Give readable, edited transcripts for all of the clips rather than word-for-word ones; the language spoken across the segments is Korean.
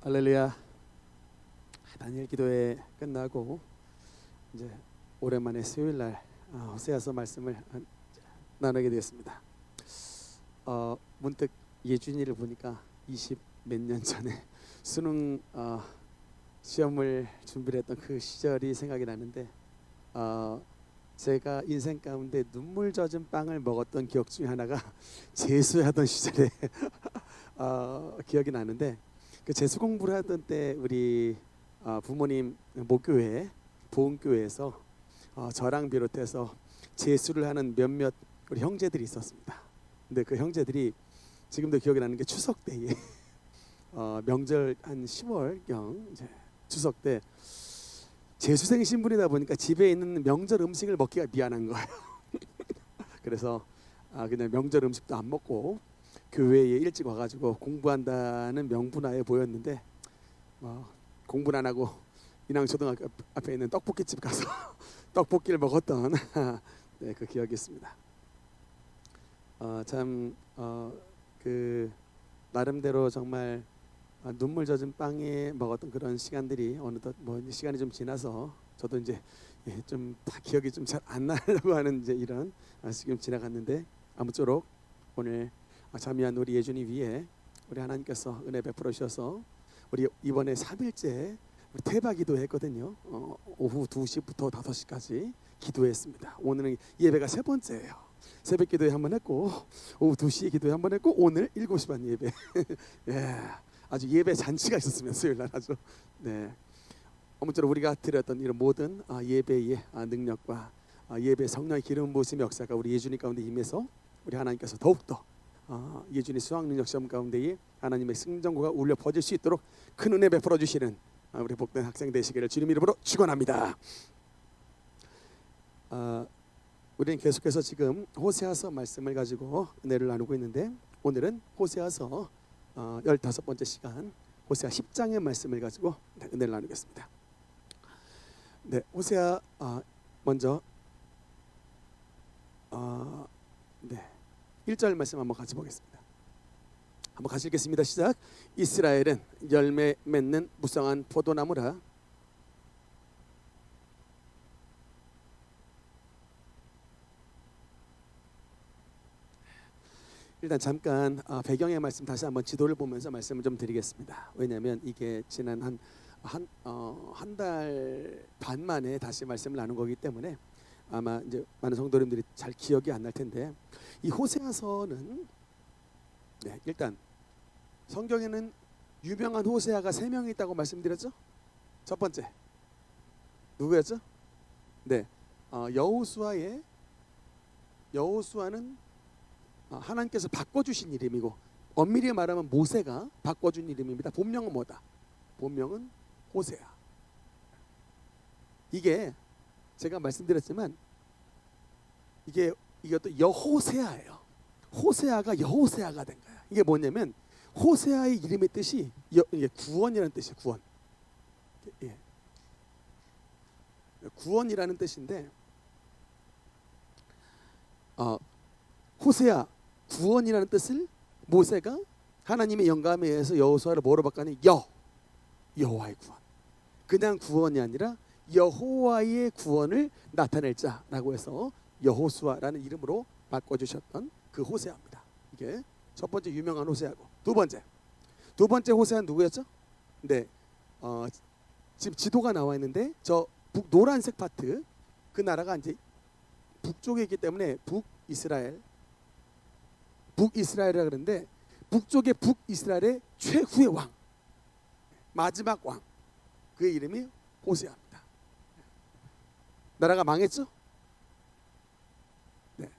할렐루야. 다니엘 기도회 끝나고 이제 오랜만에 수요일 날 호세아서 말씀을 나누게 되었습니다. 문득 예준이를 보니까 20 몇 년 전에 수능 시험을 준비를 했던 그 시절이 생각이 나는데 제가 인생 가운데 눈물 젖은 빵을 먹었던 기억 중에 하나가 재수하던 시절에 기억이 나는데, 그 재수 공부를 하던 때 우리 부모님 목교회 보은교회에서 저랑 비롯해서 재수를 하는 몇몇 우리 형제들이 있었습니다. 근데 그 형제들이 지금도 기억이 나는 게 추석 때에 명절 한 10월경 이제 추석 때 재수생 신분이다 보니까 집에 있는 명절 음식을 먹기가 미안한 거예요. 그래서 그냥 명절 음식도 안 먹고 교회에 일찍 와가지고 공부한다는 명분하에 보였는데 공부는 안 하고 인왕초등학교 앞에 있는 떡볶이집 가서 떡볶이를 먹었던 네, 그 기억이 있습니다. 그 나름대로 정말 눈물 젖은 빵에 먹었던 그런 시간들이 어느덧 시간이 좀 지나서 저도 이제 좀 다 기억이 좀 잘 안 나려고 하는 이제 이런 지금 지나갔는데, 아무쪼록 오늘 자미한 우리 예준이 위에 우리 하나님께서 은혜 베풀어 주셔서 우리 이번에 3일째 우리 태바 기도했거든요. 오후 2시부터 5시까지 기도했습니다. 오늘은 예배가 세 번째예요. 새벽 기도회 한번 했고 오후 2시에 기도회 한번 했고 오늘 7시 반 예배. 예, 아주 예배 잔치가 있었으면 수요일 날 아주. 네. 아무쪼록 우리가 드렸던 이런 모든 예배의 능력과 예배 성령의 기름 부으심의 역사가 우리 예준이 가운데 임해서 우리 하나님께서 더욱더 예준이 수학 능력 시험 가운데에 하나님의 승전구가 울려 퍼질 수 있도록 큰 은혜 베풀어 주시는 우리 복된 학생 되시기를 주님 이름으로 축원합니다. 우리는 계속해서 지금 호세아서 말씀을 가지고 은혜를 나누고 있는데, 오늘은 호세아서 15번째 시간 호세아 10장의 말씀을 가지고 은혜를 나누겠습니다. 네, 호세아 먼저 1절 말씀 한번 같이 보겠습니다. 한번 같이 읽겠습니다. 시작. 이스라엘은 열매 맺는 무성한 포도나무라. 일단 잠깐 배경의 말씀 다시 한번 지도를 보면서 말씀을 좀 드리겠습니다. 왜냐하면 이게 지난 한 달 반 만에 다시 말씀을 나눈 거기 때문에 아마 이제 많은 성도님들이 잘 기억이 안 날 텐데, 이 호세아서는 일단 성경에는 유명한 호세아가 3명이 있다고 말씀드렸죠. 첫 번째 누구였죠? 네, 여호수아는 하나님께서 바꿔주신 이름이고, 엄밀히 말하면 모세가 바꿔준 이름입니다. 본명은 뭐다? 본명은 호세아. 이게 제가 말씀드렸지만 이것도 여호세아예요. 호세아가 여호세아가 된 거야. 이게 뭐냐면 호세아의 이름의 뜻이 이게 구원이라는 뜻이에요. 구원. 예. 구원이라는 뜻인데 호세아 구원이라는 뜻을 모세가 하나님의 영감에 의해서 여호수아를 뭐로 바꿨니? 여호와의 구원. 그냥 구원이 아니라 여호와의 구원을 나타낼 자라고 해서 여호수아라는 이름으로 바꿔주셨던 그 호세아입니다. 이게 첫 번째 유명한 호세아고, 두 번째 호세아는 누구였죠? 네, 지금 지도가 나와 있는데 저 노란색 파트, 그 나라가 이제 북쪽에 있기 때문에 북이스라엘이라 그러는데, 북쪽의 북이스라엘의 최후의 왕, 마지막 왕, 그의 이름이 호세아입니다. 나라가 망했죠? 네.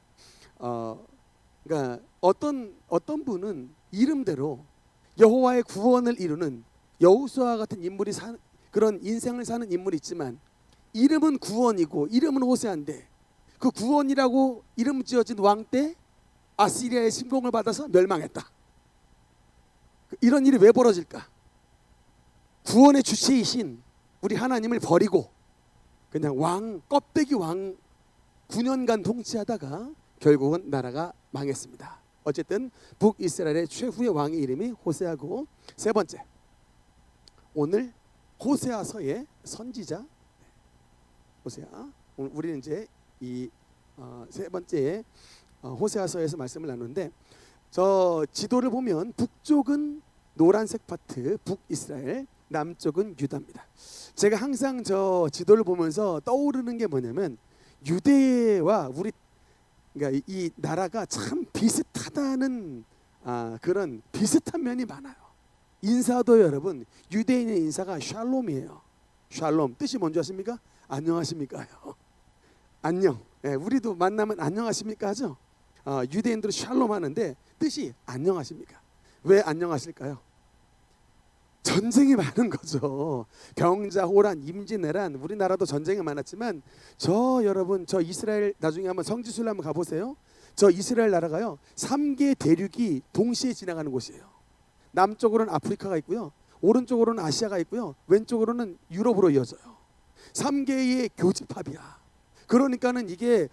그러니까 어떤 분은 이름대로 여호와의 구원을 이루는 여호수아 같은 인물이 그런 인생을 사는 인물이 있지만, 이름은 구원이고 이름은 호세아인데 그 구원이라고 이름 지어진 왕 때 아시리아의 침공을 받아서 멸망했다. 이런 일이 왜 벌어질까? 구원의 주체이신 우리 하나님을 버리고 그냥 껍데기 왕 9년간 통치하다가 결국은 나라가 망했습니다. 어쨌든 북이스라엘의 최후의 왕의 이름이 호세아고, 세 번째 오늘 호세아서의 선지자 호세아. 우리는 이제 이 세 번째 호세아서에서 말씀을 나누는데, 저 지도를 보면 북쪽은 노란색 파트 북이스라엘, 남쪽은 유다입니다. 제가 항상 저 지도를 보면서 떠오르는 게 뭐냐면, 유대와 우리, 그러니까 이 나라가 참 비슷하다는 그런 비슷한 면이 많아요. 인사도 여러분, 유대인의 인사가 샬롬이에요. 샬롬 뜻이 뭔지 아십니까? 안녕하십니까요. 안녕. 예, 우리도 만나면 안녕하십니까 하죠. 유대인들은 샬롬 하는데 뜻이 안녕하십니까. 왜 안녕하실까요? 전쟁이 많은 거죠. 병자, 호란, 임진왜란, 우리나라도 전쟁이 많았지만 여러분 저 이스라엘, 나중에 한번 성지순례 한번 가보세요. 저 이스라엘 나라가요 3개 대륙이 동시에 지나가는 곳이에요. 남쪽으로는 아프리카가 있고요, 오른쪽으로는 아시아가 있고요, 왼쪽으로는 유럽으로 이어져요. 3개의 교집합이야. 그러니까는 이게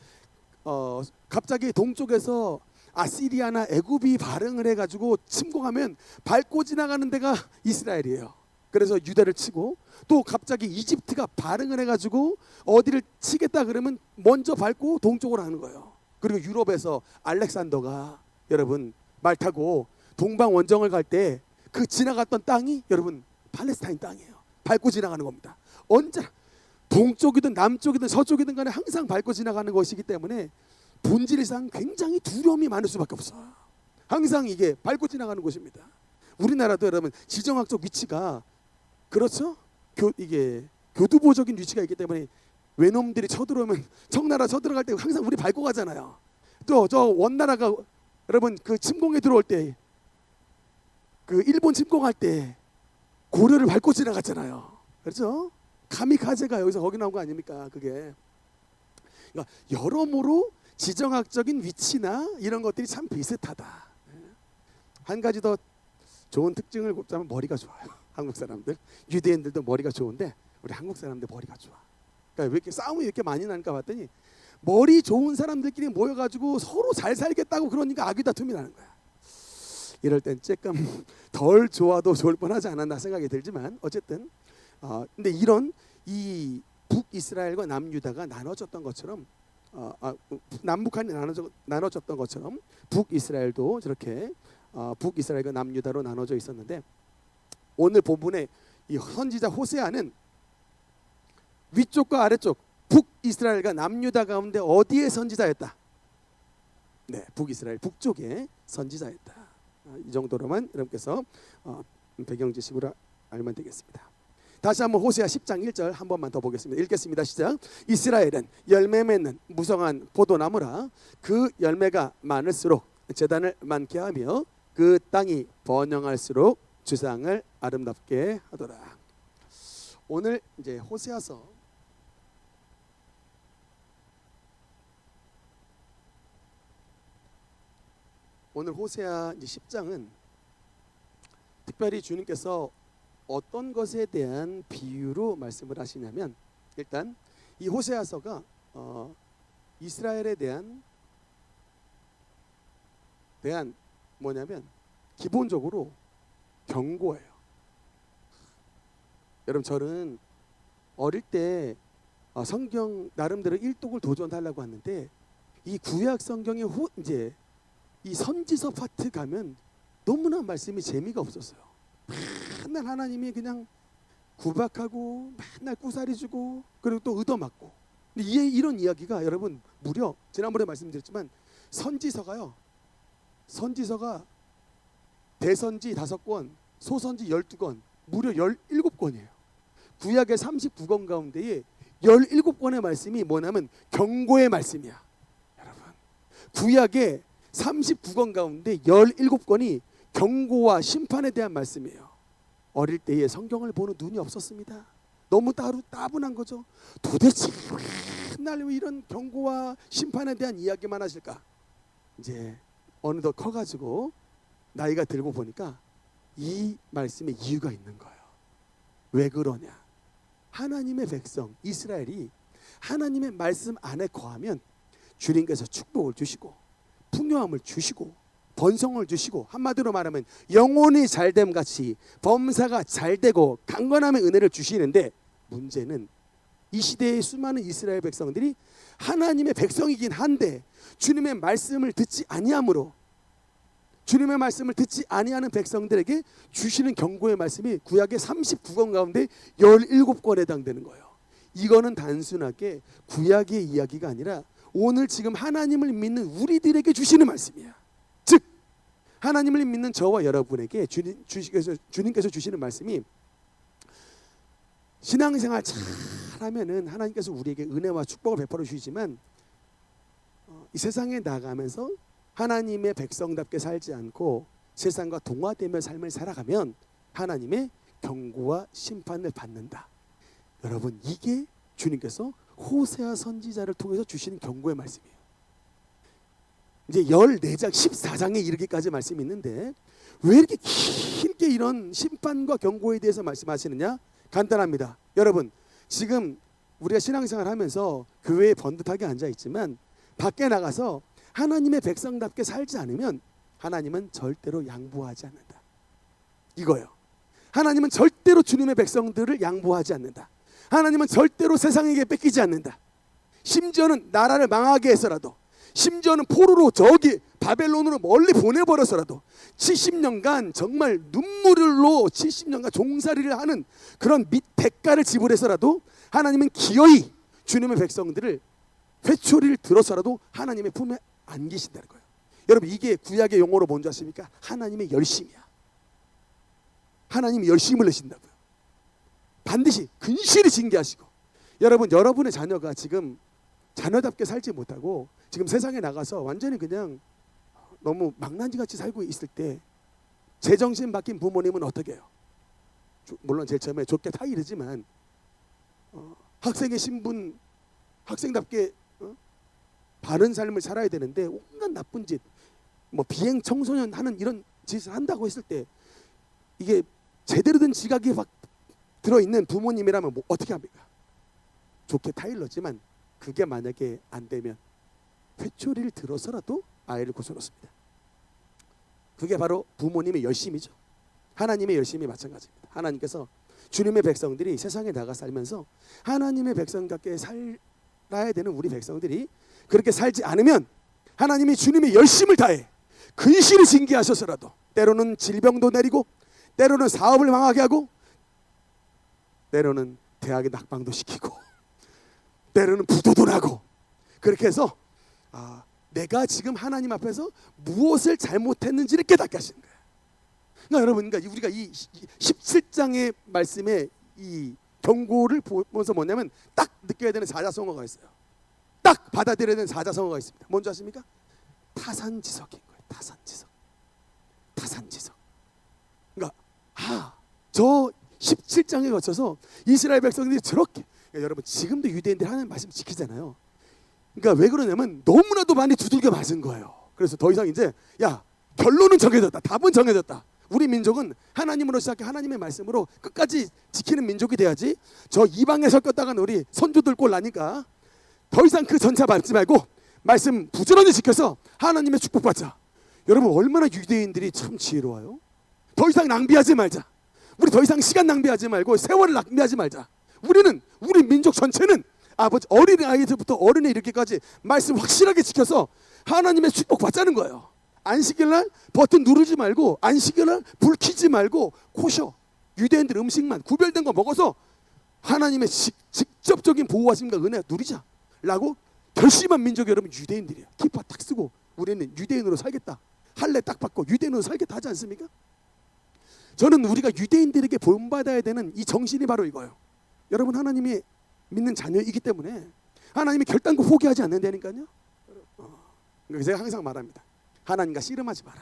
갑자기 동쪽에서 아시리아나 애굽이 발흥을 해가지고 침공하면 밟고 지나가는 데가 이스라엘이에요. 그래서 유다를 치고, 또 갑자기 이집트가 발흥을 해가지고 어디를 치겠다 그러면 먼저 밟고 동쪽으로 하는 거예요. 그리고 유럽에서 알렉산더가 여러분 말 타고 동방 원정을 갈 때 그 지나갔던 땅이 여러분 팔레스타인 땅이에요. 밟고 지나가는 겁니다. 언제나 동쪽이든 남쪽이든 서쪽이든 간에 항상 밟고 지나가는 것이기 때문에 본질상 굉장히 두려움이 많을 수밖에 없어요. 항상 이게 밟고 지나가는 곳입니다. 우리나라도 여러분 지정학적 위치가 그렇죠? 이게 교두보적인 위치가 있기 때문에 외놈들이 쳐들어오면 청나라 쳐들어갈 때 항상 우리 밟고 가잖아요. 또 저 원나라가 여러분 그 침공에 들어올 때, 그 일본 침공할 때 고려를 밟고 지나갔잖아요. 그렇죠? 가미카제가 여기서 거기 나온 거 아닙니까? 그게. 그러니까 여러모로 지정학적인 위치나 이런 것들이 참 비슷하다. 한 가지 더 좋은 특징을 꼽자면 머리가 좋아요. 한국 사람들, 유대인들도 머리가 좋은데 우리 한국 사람들 머리가 좋아. 그러니까 왜 이렇게 싸움이 이렇게 많이 나니까 봤더니 머리 좋은 사람들끼리 모여가지고 서로 잘 살겠다고 그러니까 악의 다툼이 나는 거야. 이럴 땐 조금 덜 좋아도 좋을 뻔하지 않았나 생각이 들지만 어쨌든 근데 이런 이 북이스라엘과 남유다가 나눠졌던 것처럼 남북한이 나눠졌던 것처럼 북이스라엘도 저렇게 북이스라엘과 남유다로 나눠져 있었는데, 오늘 본문의 이 선지자 호세아는 위쪽과 아래쪽 북이스라엘과 남유다 가운데 어디에 선지자였다? 네, 북이스라엘 북쪽에 선지자였다. 이 정도로만 여러분께서 배경 지식으로 알면 되겠습니다. 다시 한번 호세아 10장 1절 한 번만 더 보겠습니다. 읽겠습니다. 시작. 이스라엘은 열매 맺는 무성한 포도나무라. 그 열매가 많을수록 제단을 많게 하며 그 땅이 번영할수록 주상을 아름답게 하더라. 오늘 이제 호세아서 오늘 호세아 10장은 특별히 주님께서 어떤 것에 대한 비유로 말씀을 하시냐면, 일단 이 호세아서가 이스라엘에 대한 뭐냐면 기본적으로 경고예요. 여러분 저는 어릴 때 성경 나름대로 일독을 도전하려고 하는데, 이 구약 성경의 이제 이 선지서 파트 가면 너무나 말씀이 재미가 없었어요. 맨날 하나님이 그냥 구박하고 맨날 꾸사리 주고 그리고 또 얻어맞고. 근데 이런 이야기가 여러분 무려 지난번에 말씀드렸지만 선지서가 대선지 5권, 소선지 12권, 무려 17권이에요. 구약의 39권 가운데에 17권의 말씀이 뭐냐면 경고의 말씀이야. 여러분 구약의 39권 가운데 17권이 경고와 심판에 대한 말씀이에요. 어릴 때에 성경을 보는 눈이 없었습니다. 너무 따분한 거죠. 도대체 맨날 이런 경고와 심판에 대한 이야기만 하실까? 이제 어느덧 커가지고 나이가 들고 보니까 이 말씀에 이유가 있는 거예요. 왜 그러냐? 하나님의 백성 이스라엘이 하나님의 말씀 안에 거하면 주님께서 축복을 주시고 풍요함을 주시고 번성을 주시고, 한마디로 말하면 영혼이 잘됨 같이 범사가 잘되고 강건함의 은혜를 주시는데, 문제는 이 시대의 수많은 이스라엘 백성들이 하나님의 백성이긴 한데 주님의 말씀을 듣지 아니함으로, 주님의 말씀을 듣지 아니하는 백성들에게 주시는 경고의 말씀이 구약의 39권 가운데 17권에 해당되는 거예요. 이거는 단순하게 구약의 이야기가 아니라 오늘 지금 하나님을 믿는 우리들에게 주시는 말씀이야. 즉 하나님을 믿는 저와 여러분에게 주님께서 주시는 말씀이, 신앙생활 잘하면은 하나님께서 우리에게 은혜와 축복을 베풀어 주시지만, 이 세상에 나가면서 하나님의 백성답게 살지 않고 세상과 동화되며 삶을 살아가면 하나님의 경고와 심판을 받는다. 여러분, 이게 주님께서 호세아 선지자를 통해서 주시는 경고의 말씀이에요. 이제 14장 14장에 이르기까지 말씀이 있는데 왜 이렇게 길게 이런 심판과 경고에 대해서 말씀하시느냐? 간단합니다. 여러분, 지금 우리가 신앙생활 하면서 교회에 번듯하게 앉아있지만 밖에 나가서 하나님의 백성답게 살지 않으면 하나님은 절대로 양보하지 않는다. 이거예요. 하나님은 절대로 주님의 백성들을 양보하지 않는다. 하나님은 절대로 세상에게 뺏기지 않는다. 심지어는 나라를 망하게 해서라도, 심지어는 포로로 저기 바벨론으로 멀리 보내버려서라도 70년간 정말 눈물로 70년간 종살이를 하는 그런 대가를 지불해서라도 하나님은 기어이 주님의 백성들을 회초리를 들어서라도 하나님의 품에 안기신다는 거예요. 여러분, 이게 구약의 용어로 뭔지 아십니까? 하나님의 열심이야. 하나님이 열심을 내신다고요. 반드시 근실히 징계하시고. 여러분, 여러분의 자녀가 지금 자녀답게 살지 못하고 지금 세상에 나가서 완전히 그냥 너무 망나니같이 살고 있을 때 제정신 바뀐 부모님은 어떻게 해요? 물론 제일 처음에 좋게 다 이르지만 학생의 신분, 학생답게 바른 삶을 살아야 되는데 온갖 나쁜 짓, 뭐 비행 청소년 하는 이런 짓을 한다고 했을 때 이게 제대로 된 지각이 막 들어있는 부모님이라면 뭐 어떻게 합니까? 좋게 타일렀지만 그게 만약에 안 되면 회초리를 들어서라도 아이를 고쳐놓습니다. 그게 바로 부모님의 열심이죠. 하나님의 열심이 마찬가지입니다. 하나님께서 주님의 백성들이 세상에 나가 살면서 하나님의 백성답게 살아야 되는 우리 백성들이 그렇게 살지 않으면 하나님이 주님의 열심을 다해 근실을 징계하셔서라도, 때로는 질병도 내리고, 때로는 사업을 망하게 하고, 때로는 대학에 낙방도 시키고, 때로는 부도도 나고, 그렇게 해서 내가 지금 하나님 앞에서 무엇을 잘못했는지를 깨닫게 하시는 거예요. 그러니까 여러분, 그러니까 우리가 이 17장의 말씀에 이 경고를 보면서 뭐냐면 딱 느껴야 되는 사자성어가 있어요. 딱 받아들여야 되는 사자성어가 있습니다. 뭔지 아십니까? 타산지석인 거예요. 타산지석. 타산지석. 그러니까 저 17장에 거쳐서 이스라엘 백성들이 저렇게, 그러니까 여러분 지금도 유대인들이 하나님 말씀 지키잖아요. 그러니까 왜 그러냐면 너무나도 많이 두들겨 맞은 거예요. 그래서 더 이상 이제 결론은 정해졌다. 답은 정해졌다. 우리 민족은 하나님으로 시작해 하나님의 말씀으로 끝까지 지키는 민족이 돼야지, 저 이방에 섞였다가 우리 선조들 꼴 나니까 더 이상 그 전차 밟지 말고 말씀 부지런히 지켜서 하나님의 축복받자. 여러분, 얼마나 유대인들이 참 지혜로워요. 더 이상 낭비하지 말자. 우리 더 이상 시간 낭비하지 말고 세월을 낭비하지 말자. 우리 민족 전체는 아버지 어린아이들부터 어른에 이르기까지 말씀 확실하게 지켜서 하나님의 축복 받자는 거예요. 안식일 날 버튼 누르지 말고, 안식일 날 불 켜지 말고 코셔. 유대인들 음식만 구별된 거 먹어서 하나님의 직접적인 보호하심과 은혜 누리자 라고 결심한 민족이 여러분 유대인들이에요. 키파 딱 쓰고 우리는 유대인으로 살겠다, 할례 딱 받고 유대인으로 살겠다 하지 않습니까? 저는 우리가 유대인들에게 본받아야 되는 이 정신이 바로 이거예요. 여러분, 하나님이 믿는 자녀이기 때문에 하나님이 결단코 포기하지 않는다니까요. 그러니까 제가 항상 말합니다. 하나님과 씨름하지 마라.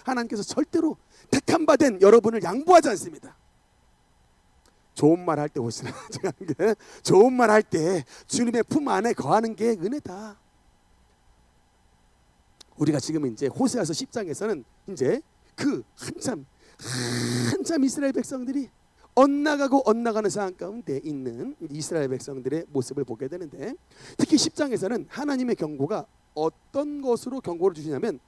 하나님께서 절대로 택한 바 된 여러분을 양보하지 않습니다. 좋은 말 할 때 오시나 좋은 말 할 때 주님의 품 안에 거하는 게 은혜다. 우리가 지금 이제 호세아서 10장에서는 이제 그 한참 이스라엘 백성들이 엇나가고 엇나가는 상황 가운데 있는 이스라엘 백성들의 모습을 보게 되는데, 특히 10장에서는 하나님의 경고가 어떤 것으로 경고를 주시냐면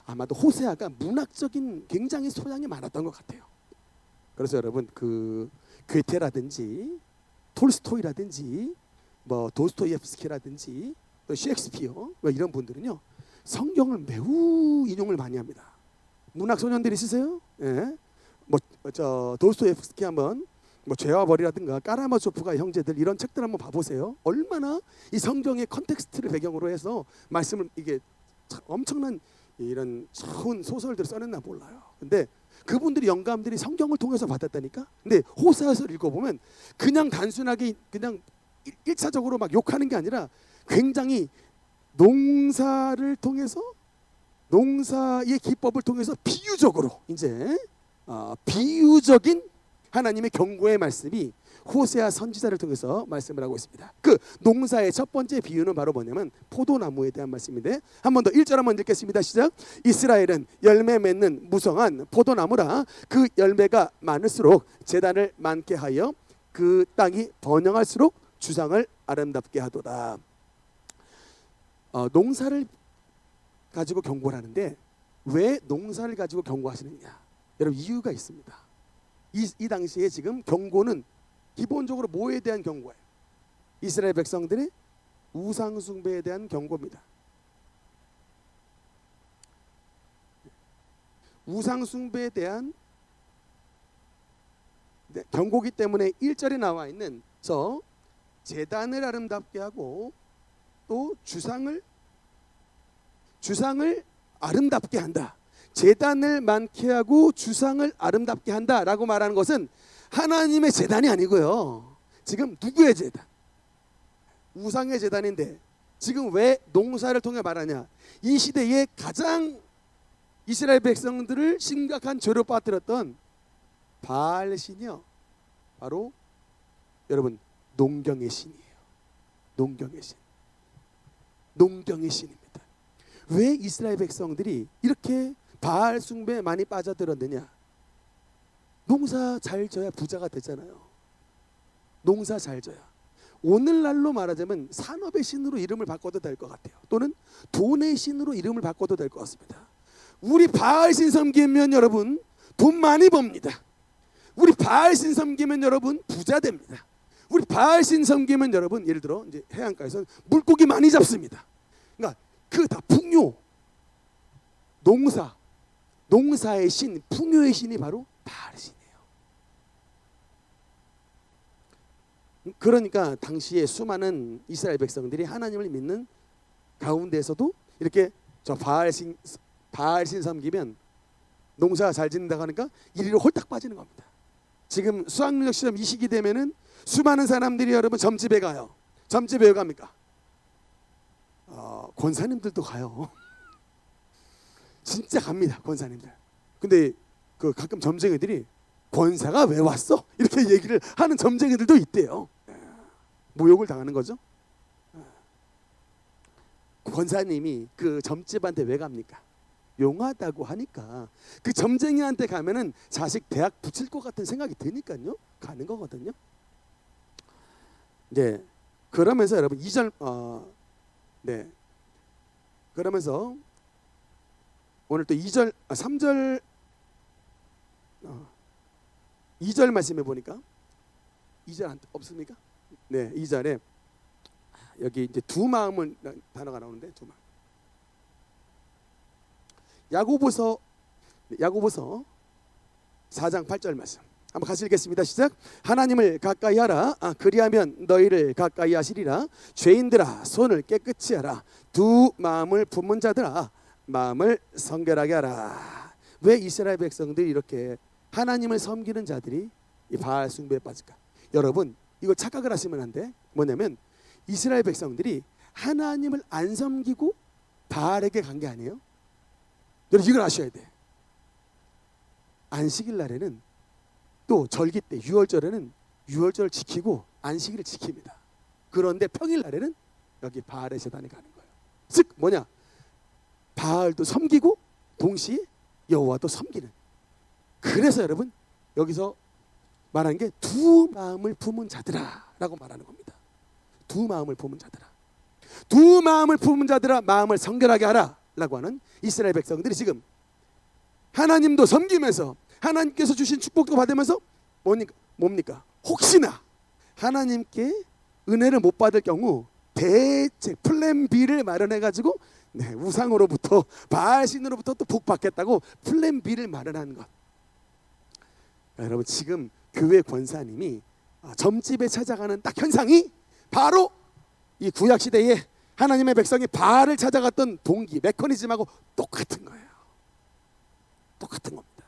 아마도 호세아가 문학적인 굉장히 소양이 많았던 것 같아요. 그래서 여러분 그 괴테라든지 톨스토이라든지 뭐 도스토예프스키라든지 또 셰익스피어 뭐 이런 분들은요 성경을 매우 인용을 많이 합니다. 문학 소년들 있으세요? 예. 뭐 저 도스토예프스키 한번 뭐 죄와 벌이라든가 까라마조프가 형제들 이런 책들 한번 봐보세요. 얼마나 이 성경의 컨텍스트를 배경으로 해서 말씀을 이게 엄청난 이런 좋은 소설들을 써냈나 몰라요. 근데 그분들이 영감들이 성경을 통해서 받았다니까. 근데 호세아서를 읽어보면 그냥 단순하게 그냥 일차적으로 막 욕하는 게 아니라 굉장히 농사를 통해서 농사의 기법을 통해서 비유적으로 이제 비유적인 하나님의 경고의 말씀이 호세아 선지자를 통해서 말씀을 하고 있습니다. 그 농사의 첫 번째 비유는 바로 뭐냐면 포도나무에 대한 말씀인데 한 번 더 1절 한번 읽겠습니다. 시작. 이스라엘은 열매 맺는 무성한 포도나무라. 그 열매가 많을수록 제단을 많게 하여 그 땅이 번영할수록 주상을 아름답게 하도다. 농사를 가지고 경고를 하는데 왜 농사를 가지고 경고하시느냐? 여러분 이유가 있습니다. 이 당시에 지금 경고는 기본적으로 뭐에 대한 경고예요? 이스라엘 백성들의 우상 숭배에 대한 경고입니다. 우상 숭배에 대한 경고기 때문에 1절에 나와 있는 저 제단을 아름답게 하고 또 주상을 아름답게 한다. 제단을 많게 하고 주상을 아름답게 한다라고 말하는 것은 하나님의 제단이 아니고요. 지금 누구의 제단? 우상의 제단인데 지금 왜 농사를 통해 말하냐? 이 시대에 가장 이스라엘 백성들을 심각한 죄로 빠뜨렸던 바알 신이요. 바로 여러분 농경의 신이에요. 농경의 신. 농경의 신입니다. 왜 이스라엘 백성들이 이렇게 바알 숭배에 많이 빠져들었느냐? 농사 잘 져야 부자가 되잖아요. 농사 잘 져야. 오늘날로 말하자면 산업의 신으로 이름을 바꿔도 될 것 같아요. 또는 돈의 신으로 이름을 바꿔도 될 것 같습니다. 우리 바알 신 섬기면 여러분 돈 많이 법니다. 우리 바알 신 섬기면 여러분 부자 됩니다. 우리 바알 신 섬기면 여러분 예를 들어 이제 해안가에서 물고기 많이 잡습니다. 그러니까 그 다 풍요, 농사의 신, 풍요의 신이 바로 바알 신이에요. 그러니까 당시에 수많은 이스라엘 백성들이 하나님을 믿는 가운데서도 이렇게 저 바알 신 섬기면 농사 잘 짓는다고 하니까 이리로 홀딱 빠지는 겁니다. 지금 수학능력 시험 이 시기 되면은 수많은 사람들이 여러분 점집에 가요. 점집에 왜 갑니까? 권사님들도 가요. 진짜 갑니다, 권사님들. 근데 그 가끔 점쟁이들이 권사가 왜 왔어? 이렇게 얘기를 하는 점쟁이들도 있대요. 모욕을 당하는 거죠. 권사님이 그 점집한테 왜 갑니까? 용하다고 하니까 그 점쟁이한테 가면은 자식 대학 붙일 것 같은 생각이 드니까요 가는 거거든요. 네, 그러면서 여러분 2절 네, 그러면서 오늘 또 2절 3절 2절 말씀해 보니까 2절 없습니까? 네, 2절에 여기 이제 두 마음을 단어가 나오는데 두 마음. 야고보서 4장 8절 말씀 한번 같이 읽겠습니다. 시작. 하나님을 가까이 하라. 그리하면 너희를 가까이 하시리라. 죄인들아 손을 깨끗이 하라. 두 마음을 품은 자들아 마음을 성결하게 하라. 왜 이스라엘 백성들이 이렇게 하나님을 섬기는 자들이 이 바알 숭배에 빠질까? 여러분 이거 착각을 하시면 안 돼. 뭐냐면 이스라엘 백성들이 하나님을 안 섬기고 바알에게 간 게 아니에요. 여러분 이걸 아셔야 돼. 안식일 날에는 또 절기 때 유월절에는 유월절을 지키고 안식일을 지킵니다. 그런데 평일 날에는 여기 바알의 제단에 가는 거예요. 즉 뭐냐? 바알도 섬기고 동시에 여호와도 섬기는. 그래서 여러분 여기서 말하는 게 두 마음을 품은 자들아라고 말하는 겁니다. 두 마음을 품은 자들아. 두 마음을 품은 자들아 마음을 성결하게 하라. 라고 하는 이스라엘 백성들이 지금 하나님도 섬기면서 하나님께서 주신 축복도 받으면서 뭡니까? 혹시나 하나님께 은혜를 못 받을 경우 대책 플랜 B를 마련해 가지고 우상으로부터 바알신으로부터 또 복받겠다고 플랜 B를 마련하는 것. 여러분 지금 교회 권사님이 점집에 찾아가는 딱 현상이 바로 이 구약 시대에 하나님의 백성이 바알을 찾아갔던 동기 메커니즘하고 똑같은 거예요. 똑같은 겁니다.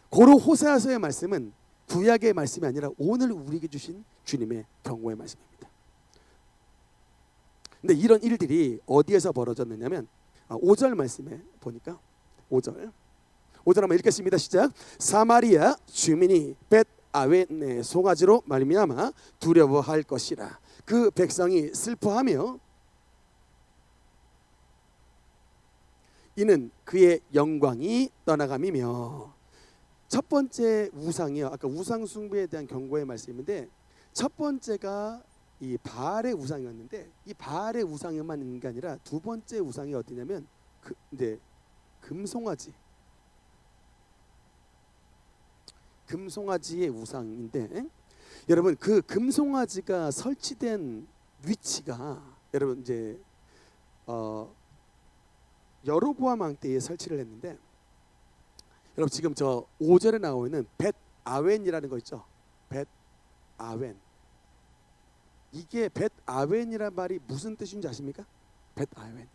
고로 호세아서의 말씀은 구약의 말씀이 아니라 오늘 우리에게 주신 주님의 경고의 말씀입니다. 근데 이런 일들이 어디에서 벌어졌느냐면 5절 말씀에 보니까 5절 한번 읽겠습니다. 시작. 사마리아 주민이 벳아웬의 송아지로 말미암아 두려워할 것이라. 그 백성이 슬퍼하며 이는 그의 영광이 떠나감이며. 첫 번째 우상이요. 아까 우상 숭배에 대한 경고의 말씀인데 첫 번째가 이 바알의 우상이었는데 이 바알의 우상만 있는 게 아니라 두 번째 우상이 어디냐면 금송아지의 우상인데 여러분 그 금송아지가 설치된 위치가 여러분 이제 여로보암 왕 때에 설치를 했는데 여러분 지금 저 5절에 나오고 있는 벳아웬이라는 거 있죠. 벳아웬. 이게 벳아웬이란 말이 무슨 뜻인지 아십니까? 벳아웬.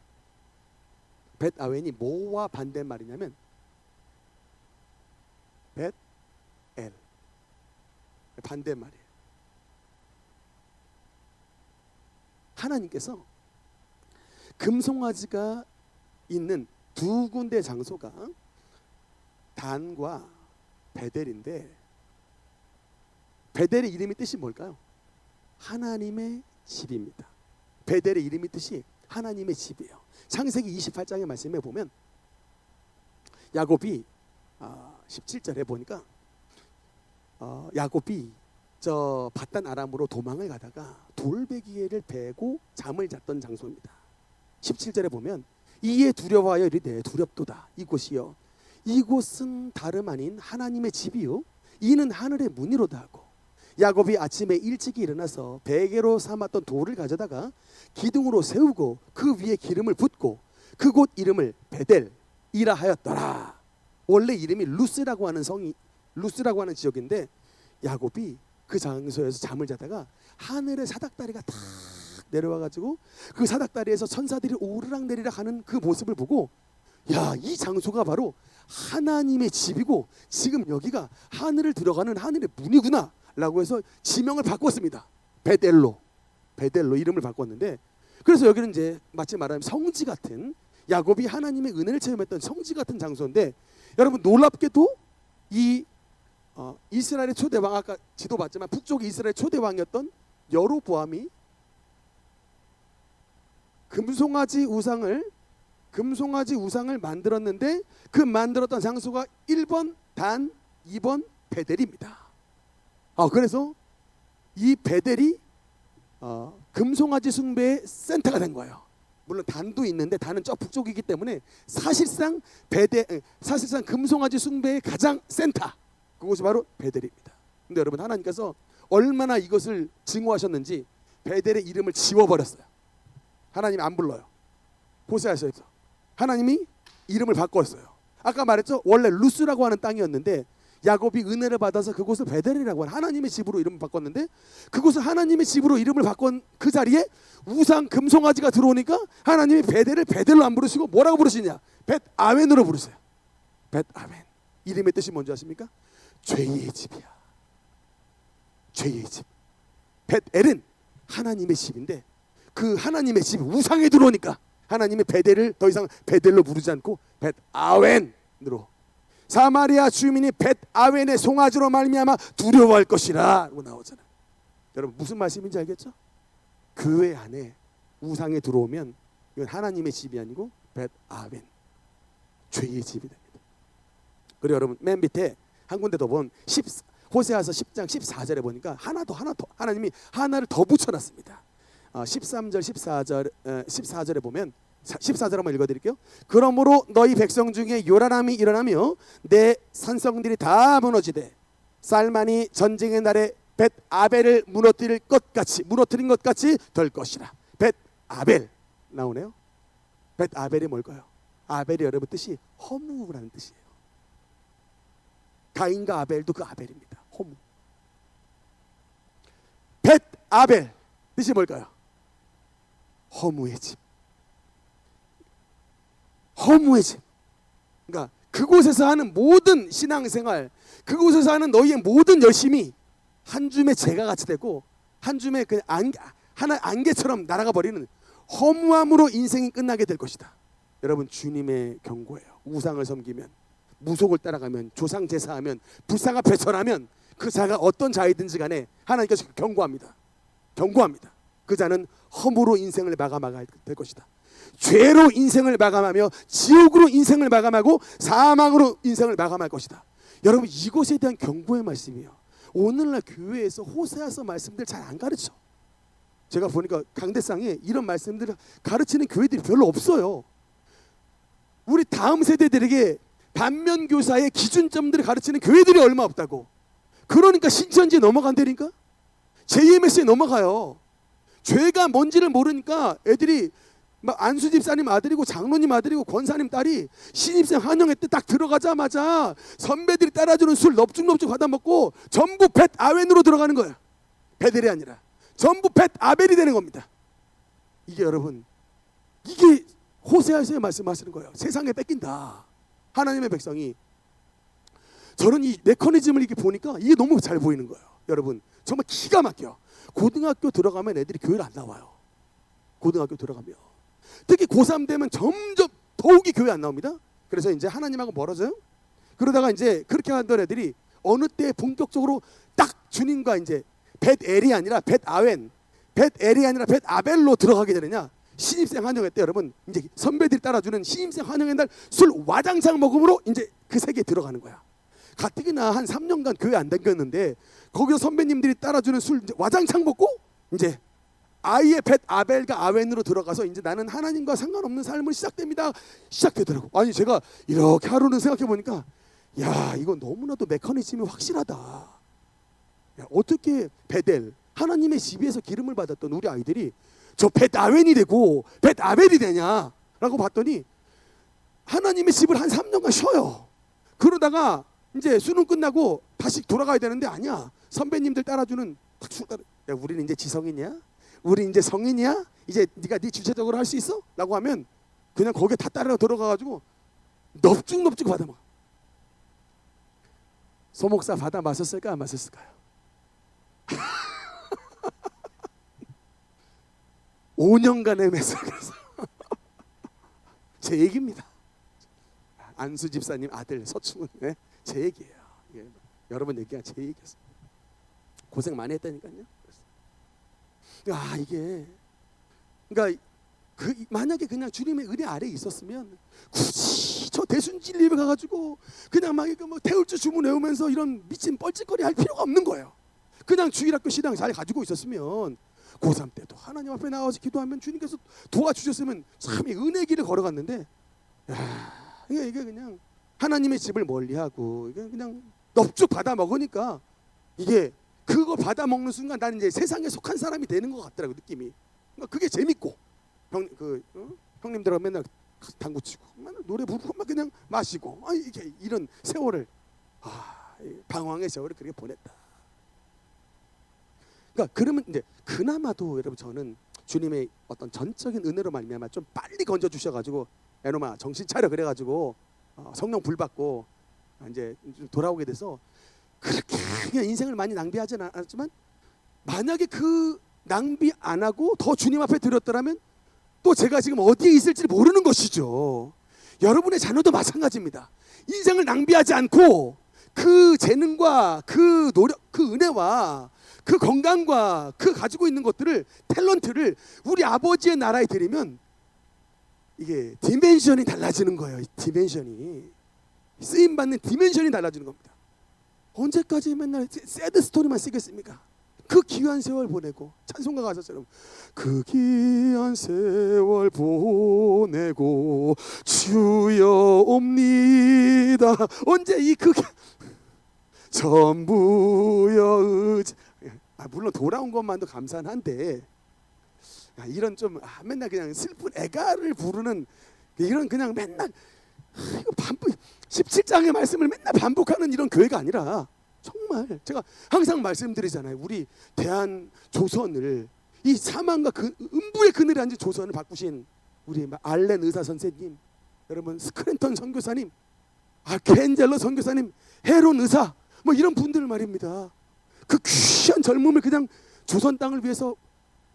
벳아웬이 뭐와 반대말이냐면 벳엘. 반대말이에요. 하나님께서 금송아지가 있는 두 군데 장소가 단과 베델인데 베델의 이름이 뜻이 뭘까요? 하나님의 집입니다. 베델의 이름이 뜻이 하나님의 집이에요. 창세기 28장의 말씀에 보면 야곱이 17절에 보니까 야곱이 저 바단 아람으로 도망을 가다가 돌베개를 베고 잠을 잤던 장소입니다. 17절에 보면 이에 두려워하여 이르되 두렵도다 이곳이요 이곳은 다름 아닌 하나님의 집이요 이는 하늘의 문이로다 하고 야곱이 아침에 일찍이 일어나서 베개로 삼았던 돌을 가져다가 기둥으로 세우고 그 위에 기름을 붓고 그곳 이름을 베델이라 하였더라. 원래 이름이 루스라고 하는 지역인데 야곱이 그 장소에서 잠을 자다가 하늘의 사닥다리가 탁 내려와가지고 그 사닥다리에서 천사들이 오르락내리락 하는 그 모습을 보고 야, 이 장소가 바로 하나님의 집이고 지금 여기가 하늘을 들어가는 하늘의 문이구나 라고 해서 지명을 바꿨습니다. 베델로 이름을 바꿨는데 그래서 여기는 이제 마치 말하면 성지 같은 야곱이 하나님의 은혜를 체험했던 성지 같은 장소인데 여러분 놀랍게도 이 이스라엘의 초대왕 아까 지도 봤지만 북쪽 이스라엘 초대왕이었던 여로보암이 금송아지 우상을 만들었는데 그 만들었던 장소가 1번 단 2번 베델입니다. 그래서 이 베델이 금송아지 숭배의 센터가 된 거예요. 물론 단도 있는데 단은 저 북쪽이기 때문에 사실상 금송아지 숭배의 가장 센터 그곳이 바로 베델입니다. 근데 여러분 하나님께서 얼마나 이것을 증오하셨는지 베델의 이름을 지워버렸어요. 하나님이 안 불러요. 호세아서에서 하나님이 이름을 바꿨어요. 아까 말했죠. 원래 루스라고 하는 땅이었는데 야곱이 은혜를 받아서 그곳을 베델이라고 하는 하나님의 집으로 이름을 바꿨는데 그곳을 하나님의 집으로 이름을 바꾼 그 자리에 우상 금송아지가 들어오니까 하나님이 베델을 베델로 안 부르시고 뭐라고 부르시냐? 벳아웬으로 부르세요. 벳아웬. 이름의 뜻이 뭔지 아십니까? 죄의 집이야. 죄의 집. 벳엘은 하나님의 집인데 그 하나님의 집 우상에 들어오니까 하나님의 베델을 더 이상 베델로 부르지 않고 벳아웬으로 사마리아 주민이 벳아웬의 송아지로 말미암아 두려워할 것이라 라고 나오잖아요. 여러분 무슨 말씀인지 알겠죠? 교회 안에 우상에 들어오면 이건 하나님의 집이 아니고 벳아웬 죄의 집이 됩니다. 그리고 여러분 맨 밑에 한 군데 더 보면 호세아서 10장 14절에 보니까 하나 더 하나님이 하나를 더 붙여놨습니다. 13절 14절에 보면 14절 한번 읽어드릴게요. 그러므로 너희 백성 중에 요란함이 일어나며 내 산성들이 다 무너지되 살만이 전쟁의 날에 벳 아벨을 무너뜨린 것 같이 될 것이라. 벳 아벨 나오네요. 벳 아벨이 뭘까요? 아벨이 여러분 뜻이 허무라는 뜻이에요. 가인과 아벨도 그 아벨입니다. 허무. 벳 아벨 뜻이 뭘까요? 허무의 집. 허무의 집. 그러니까 그곳에서 하는 모든 신앙생활, 그곳에서 하는 너희의 모든 열심이 한 줌의 재가 같이 되고 한 줌의 그 하나 안개처럼 날아가 버리는 허무함으로 인생이 끝나게 될 것이다. 여러분, 주님의 경고예요. 우상을 섬기면, 무속을 따라가면, 조상 제사하면, 불상과 배설하면 그 자가 어떤 자이든지 간에 하나님께서 경고합니다. 경고합니다. 그 자는 허무로 인생을 마감하게 될 것이다. 죄로 인생을 마감하며 지옥으로 인생을 마감하고 사망으로 인생을 마감할 것이다. 여러분, 이것에 대한 경고의 말씀이에요. 오늘날 교회에서 호세아서 말씀들 잘 안 가르쳐. 제가 보니까 강대상에 이런 말씀들을 가르치는 교회들이 별로 없어요. 우리 다음 세대들에게 반면교사의 기준점들을 가르치는 교회들이 얼마 없다고. 그러니까 신천지에 넘어간다니까. JMS에 넘어가요. 죄가 뭔지를 모르니까 애들이 막 안수 집사님 아들이고 장로님 아들이고 권사님 딸이 신입생 환영회 때 딱 들어가자마자 선배들이 따라주는 술 넙죽넙죽 받아먹고 전부 벳 아웬으로 들어가는 거예요. 베델이 아니라 전부 벳 아벨이 되는 겁니다. 이게 여러분, 이게 호세아서의 말씀하시는 거예요. 세상에 뺏긴다. 하나님의 백성이. 저는 이 메커니즘을 이렇게 보니까 이게 너무 잘 보이는 거예요. 여러분, 정말 기가 막혀. 고등학교 들어가면 애들이 교회를 안 나와요. 고등학교 들어가면 특히 고3 되면 점점 더욱이 교회 안 나옵니다. 그래서 이제 하나님하고 멀어져요. 그러다가 이제 그렇게 하던 애들이 어느 때 본격적으로 딱 주님과 이제 벳엘이 아니라 벳아웬, 벳엘이 아니라 벳아벨로 들어가게 되느냐. 신입생 환영회 때 여러분, 이제 선배들이 따라주는 신입생 환영회 날 술 와장창 먹음으로 이제 그 세계에 들어가는 거야. 가뜩이나 한 3년간 교회 안 다녔는데 거기서 선배님들이 따라주는 술 이제 와장창 먹고 이제 아이의 벳 아벨과 아웬으로 들어가서 이제 나는 하나님과 상관없는 삶을 시작되더라고. 아니, 제가 이렇게 하루는 생각해 보니까 야, 이건 너무나도 메커니즘이 확실하다. 야, 어떻게 베델 하나님의 집에서 기름을 받았던 우리 아이들이 저 벳 아웬이 되고 벳 아벨이 되냐라고 봤더니 하나님의 집을 한 3년간 쉬어요. 그러다가 이제 수능 끝나고 다시 돌아가야 되는데 아니야. 선배님들 따라주는 야, 우리는 이제 지성이냐? 우리 이제 성인이야? 이제 네가 네 주체적으로 할 수 있어? 라고 하면 그냥 거기에 다 따라 들어가가지고 넙죽넙죽 받아 먹어. 소목사 받아 마셨을까 안 마셨을까요? 5년간의 매설에서 제 얘기입니다. 안수 집사님 아들 서충은 네? 제 얘기예요. 예. 여러분 얘기가 제 얘기였어요. 고생 많이 했다니까요. 아, 이게 그러니까 만약에 그냥 주님의 은혜 아래에 있었으면 굳이 저 대순진리에 가가지고 그냥 막 이거 뭐 태울주 주문 외우면서 이런 미친 뻘짓거리 할 필요가 없는 거예요. 그냥 주일학교 신앙 잘 가지고 있었으면 고3 때도 하나님 앞에 나와서 기도하면 주님께서 도와주셨으면 참 이 은혜 길을 걸어갔는데, 야, 이게 그냥 하나님의 집을 멀리하고 이게 그냥 넙죽 받아 먹으니까 이게 그거 받아 먹는 순간 나는 이제 세상에 속한 사람이 되는 것 같더라고, 느낌이. 그러니까 그게 재밌고 형님들하고 맨날 당구 치고 맨날 노래 부르고 막 그냥 마시고 이게 이런 세월을 방황의 세월을 그렇게 보냈다. 그러니까 그러면 이제 그나마도 여러분 저는 주님의 어떤 전적인 은혜로 말미암아 좀 빨리 건져 주셔가지고 애놈아 정신 차려 그래가지고 성령 불 받고 이제 좀 돌아오게 돼서 그렇게 그냥 인생을 많이 낭비하지는 않았지만 만약에 그 낭비 안 하고 더 주님 앞에 드렸더라면 또 제가 지금 어디에 있을지 모르는 것이죠. 여러분의 자녀도 마찬가지입니다. 인생을 낭비하지 않고 그 재능과 그 노력, 그 은혜와 그 건강과 그 가지고 있는 것들을, 탤런트를 우리 아버지의 나라에 드리면 이게 디멘션이 달라지는 거예요. 디멘션이, 쓰임받는 디멘션이 달라지는 겁니다. 언제까지 맨날 새드 스토리만 쓰겠습니까? 그 귀한 세월 보내고 찬송가 가사처럼 그 귀한 세월 보내고 주여 옵니다. 언제 이 그 전부여 의지. 물론 돌아온 것만도 감사한데 이런 좀 맨날 그냥 슬픈 애가를 부르는 이런 그냥 맨날 이거 반복 17장의 말씀을 맨날 반복하는 이런 교회가 아니라 정말 제가 항상 말씀드리잖아요. 우리 대한 조선을 이 사망과 그 음부의 그늘에 앉은 조선을 바꾸신 우리 알렌 의사 선생님, 여러분 스크랜턴 선교사님, 켄젤러 선교사님, 헤론 의사 뭐 이런 분들 말입니다. 그 귀한 젊음을 그냥 조선 땅을 위해서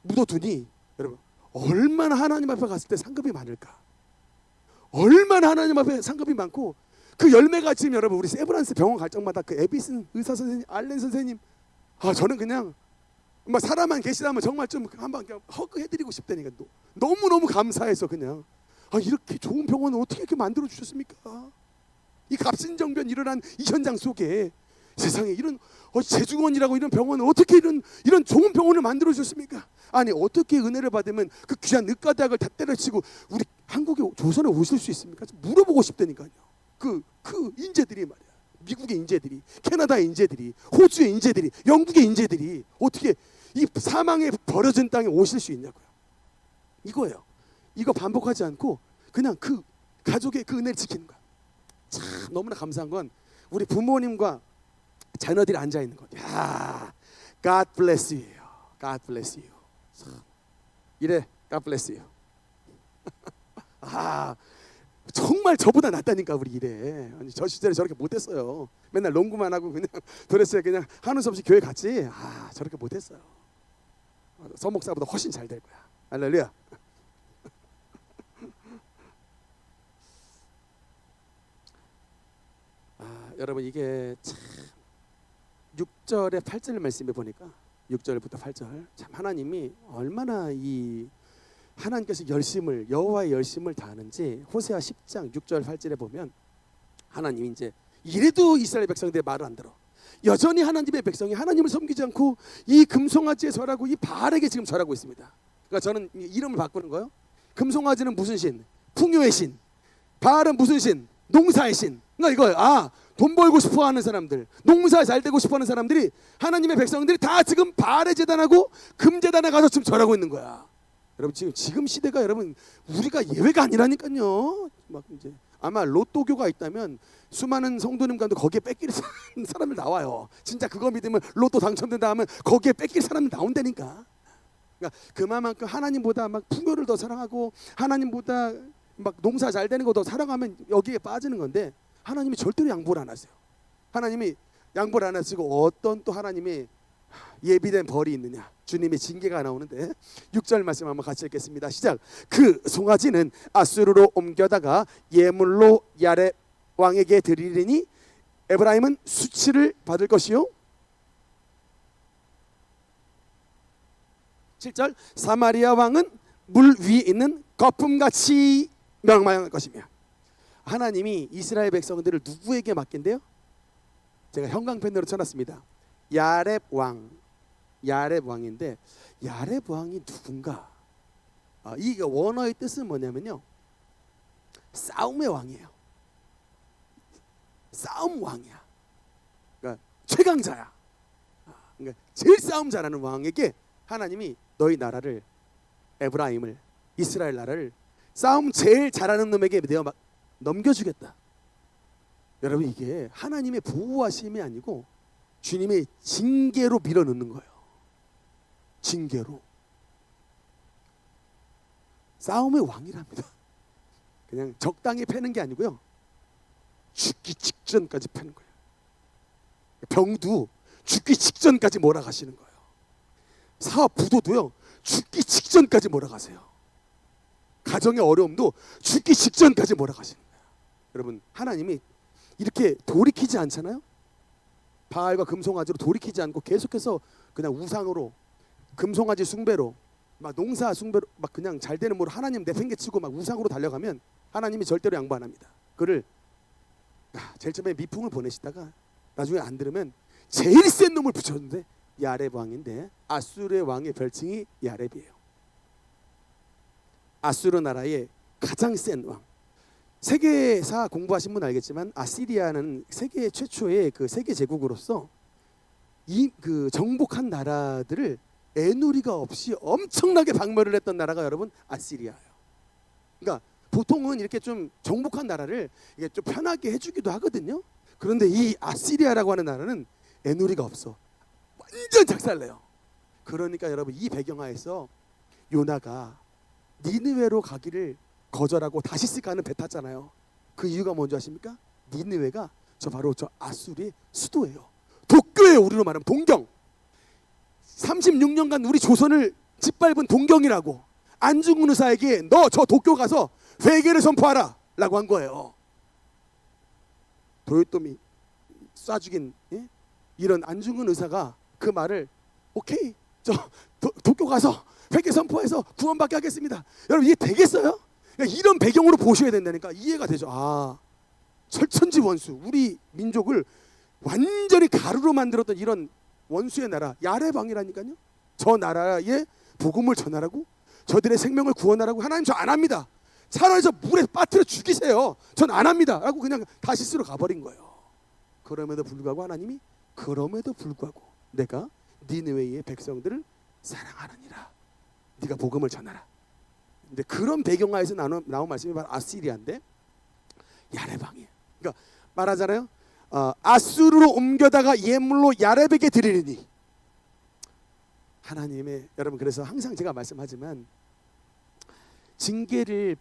묻어두니 여러분 얼마나 하나님 앞에 갔을 때 상급이 많을까? 얼마나 하나님 앞에 상급이 많고 그 열매가 지금 여러분 우리 세브란스 병원 갈 적마다 그 에비슨 의사 선생님, 알렌 선생님, 저는 그냥 막 살아만 계시다면 정말 좀 한번 그냥 허그해드리고 싶다니까. 너무너무 감사해서 그냥 이렇게 좋은 병원을 어떻게 이렇게 만들어 주셨습니까? 이 갑신정변 일어난 이 현장 속에 세상에 이런 제주원이라고 이런 병원을 어떻게 이런 좋은 병원을 만들어 주셨습니까? 아니 어떻게 은혜를 받으면 그 귀한 의과대학을 다 때려치고 우리 한국에 조선에 오실 수 있습니까? 물어보고 싶다니까요. 그 인재들이 말이야. 미국의 인재들이, 캐나다의 인재들이, 호주의 인재들이, 영국의 인재들이 어떻게 이 사망에 버려진 땅에 오실 수 있냐고요. 이거예요. 이거 반복하지 않고 그냥 그 가족의 그 은혜를 지키는 거야. 참 너무나 감사한 건 우리 부모님과 자녀들이 앉아 있는 것. 야, God bless you예요. God bless you. 이래, God bless you. 정말 저보다 낫다니까 우리 이래. 아니, 저 시절에 저렇게 못했어요. 맨날 농구만 하고 그냥 드레스에 그냥 하는 수 없이 교회 갔지. 저렇게 못했어요. 서목사보다 훨씬 잘 될 거야. 할렐루야. 여러분 이게 참 6절에 8절 말씀에 보니까 6절부터 8절 참 하나님이 얼마나 이 하나님께서 열심을 여호와의 열심을 다하는지 호세아 10장 6절 8절에 보면 하나님이 이제 이래도 이스라엘 백성들의 말을 안 들어. 여전히 하나님의 백성이 하나님을 섬기지 않고 이 금송아지에 절하고 이 바알에게 지금 절하고 있습니다. 그러니까 저는 이름을 바꾸는 거예요. 금송아지는 무슨 신? 풍요의 신. 바알은 무슨 신? 농사의 신. 그러니까 이거예요. 돈 벌고 싶어하는 사람들, 농사 잘 되고 싶어하는 사람들이 하나님의 백성들이 다 지금 바알의 제단하고 금 제단에 가서 지금 절하고 있는 거야. 여러분 지금 시대가 여러분 우리가 예외가 아니라니까요. 막 이제 아마 로또교가 있다면 수많은 성도님과도 거기에 뺏길 사람들 나와요. 진짜 그거 믿으면 로또 당첨된다 하면 거기에 뺏길 사람이 나온다니까. 그러니까 그만큼 하나님보다 막 풍요를 더 사랑하고 하나님보다 막 농사 잘 되는 거 더 사랑하면 여기에 빠지는 건데 하나님이 절대로 양보를 안 하세요. 하나님이 양보를 안 하시고 어떤 또 하나님이 예비된 벌이 있느냐. 주님의 징계가 나오는데 6절 말씀 한번 같이 읽겠습니다. 시작. 그 송아지는 아수르로 옮겨다가 예물로 야렙 왕에게 드리리니 에브라임은 수치를 받을 것이요. 7절 사마리아 왕은 물 위에 있는 거품같이 멸망할 것이며. 하나님이 이스라엘 백성들을 누구에게 맡긴대요? 제가 형광펜으로 쳐놨습니다. 야렙 왕인데 야렙 왕이 누군가? 이 원어의 뜻은 뭐냐면요, 싸움의 왕이에요. 싸움 왕이야. 그러니까 최강자야. 그러니까 제일 싸움 잘하는 왕에게 하나님이 너희 나라를, 에브라임을, 이스라엘 나라를 싸움 제일 잘하는 놈에게 내가 막 넘겨주겠다. 여러분 이게 하나님의 보호하심이 아니고 주님의 징계로 밀어넣는 거예요. 징계로. 싸움의 왕이랍니다. 그냥 적당히 패는 게 아니고요, 죽기 직전까지 패는 거예요. 병도 죽기 직전까지 몰아가시는 거예요. 사업 부도도요, 죽기 직전까지 몰아가세요. 가정의 어려움도 죽기 직전까지 몰아가시는 거예요. 여러분 하나님이 이렇게 돌이키지 않잖아요. 바알과 금송아지로 돌이키지 않고 계속해서 그냥 우상으로, 금송아지 숭배로, 막 농사 숭배로, 막 그냥 잘 되는 뭐로 하나님 내팽개치고 막 우상으로 달려가면 하나님이 절대로 양보 안 합니다. 그를 제일 처음에 미풍을 보내시다가 나중에 안 들으면 제일 센 놈을 붙였는데 야렙 왕인데 아수르의 왕의 별칭이 야렙이에요. 아수르 나라의 가장 센 왕. 세계사 공부하신 분 알겠지만 아시리아는 세계 최초의 그 세계 제국으로서 이 그 정복한 나라들을 애누리가 없이 엄청나게 박멸을 했던 나라가 여러분 아시리아예요. 그러니까 보통은 이렇게 좀 정복한 나라를 이게 좀 편하게 해주기도 하거든요. 그런데 이 아시리아라고 하는 나라는 애누리가 없어. 완전 작살내요. 그러니까 여러분 이 배경하에서 요나가 니느웨로 가기를 거절하고 다시스 가는 배 탔잖아요. 그 이유가 뭔지 아십니까? 니느웨가 바로 저 아수르의 수도예요. 도쿄예요. 우리로 말하면 동경. 36년간 우리 조선을 짓밟은 동경이라고. 안중근 의사에게 너 저 도쿄 가서 회개를 선포하라 라고 한 거예요. 도요토미 쏴 죽인 이런 안중근 의사가 그 말을 오케이 도쿄 가서 회개 선포해서 구원받게 하겠습니다. 여러분 이게 되겠어요? 그러니까 이런 배경으로 보셔야 된다니까 이해가 되죠. 아, 철천지 원수, 우리 민족을 완전히 가루로 만들었던 이런 원수의 나라 야렙 왕이라니까요. 저 나라에 복음을 전하라고, 저들의 생명을 구원하라고 하나님 저 안 합니다. 차라리 저 물에 빠뜨려 죽이세요. 전 안 합니다. 라고 그냥 다시스로 가버린 거예요. 그럼에도 불구하고 하나님이 그럼에도 불구하고 내가 니느웨의 백성들을 사랑하느니라. 네가 복음을 전하라. 근데 그런 배경하에서 나온 말씀이 바로 아시리아인데 야렙 왕이에요. 그러니까 말하잖아요. 아수르로 옮겨다가 예물로 야렙에게 드리리니. 하나님의 여러분 그래서 항상 제가 말씀하지만 징계를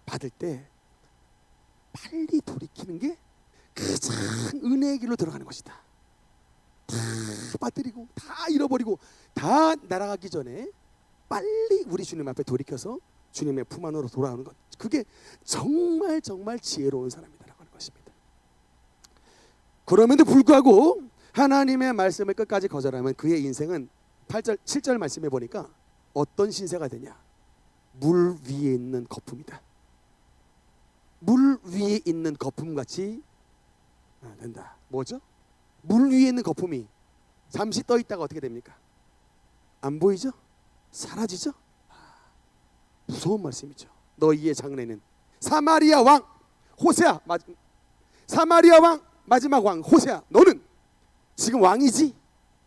받을 때 빨리 돌이키는 게 가장 은혜의 길로 들어가는 것이다. 다 빠뜨리고 다 잃어버리고 다 날아가기 전에 빨리 우리 주님 앞에 돌이켜서 주님의 품 안으로 돌아오는 것, 그게 정말 정말 지혜로운 사람이다라고 하는 것입니다. 그럼에도 불구하고 하나님의 말씀을 끝까지 거절하면 그의 인생은 8절 7절 말씀해 보니까 어떤 신세가 되냐? 물 위에 있는 거품이다. 물 위에 있는 거품같이 된다. 뭐죠? 물 위에 있는 거품이 잠시 떠 있다가 어떻게 됩니까? 안 보이죠? 사라지죠? 무서운 말씀이죠. 너희의 장래는 사마리아 왕 호세아, 사마리아 왕 마지막 왕 호세아, 너는 지금 왕이지?